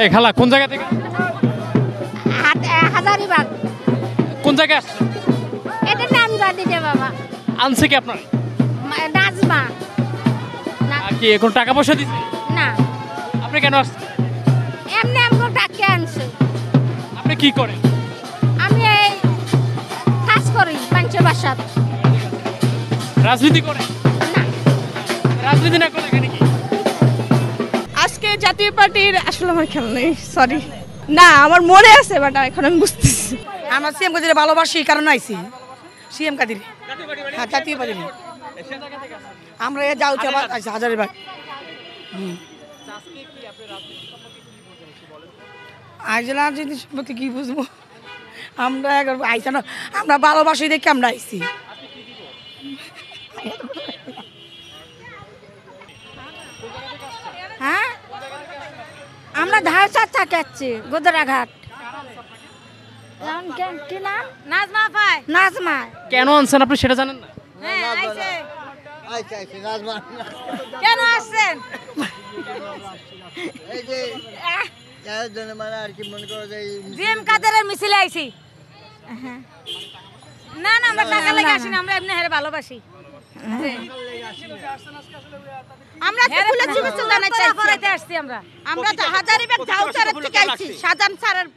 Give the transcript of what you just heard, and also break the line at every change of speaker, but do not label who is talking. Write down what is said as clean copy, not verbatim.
এই খালা কোন জায়গা থেকে?
হাজারিবাগ।
কোন জায়গায় আসছে?
এটা নাম জানি যে বাবা।
আনছে কি আপনার?
নাজমা।
কি এখন টাকা পয়সা দিছে?
না,
আপনি কেন আসছেন?
এমনি আমাকে ডাকে আনছে।
আপনি কি করেন?
আমি এই কাজ করি পাঞ্চে বাসাত।
রাজনীতি করেন?
না,
রাজনীতি না করে এখানে কি?
আজকে জাতীয় পার্টির আসলে আমার খেয়াল নেই, সরি। না, আমার মনে আছে, বাট এখন আমি বুঝতেছি।
আমরা সিএম কাদিরে ভালোবাসি এই কারণে আইছি। সিএম কাদিরে, হ্যাঁ জাতীয় পার্টি। আমরা এ যাও চাবা আইছি হাজারিবাগ। আইজ রাজনীতি সম্পর্কে কি বুঝবো আমরা, আইসা না আমরা ভালোবাসি দেখে আমরা আইছি।
হ্যাঁ আমরা ধারসাত থাকাচ্ছি গোদরাঘাট। কি নাম? নাজমা ভাই। নাজমা।
কেন আনছেন আপনি সেটা জানেন না?
হ্যাঁ আইছে। কেন আসছেন?
এই যে যার জন্য মানে আর কি মনে করো যে
জিএম কাদেরের মিছিলে আইছি। না না, আমরা টাকা লাগে আসি না, আমরা এমনি হেরে ভালোবাসি। আমরা ফুলে শুভেচ্ছা জানাইতে আসছি। আমরা হাজারিবাগ ঝাউচারের থেকে আইছি, সাজান স্যারের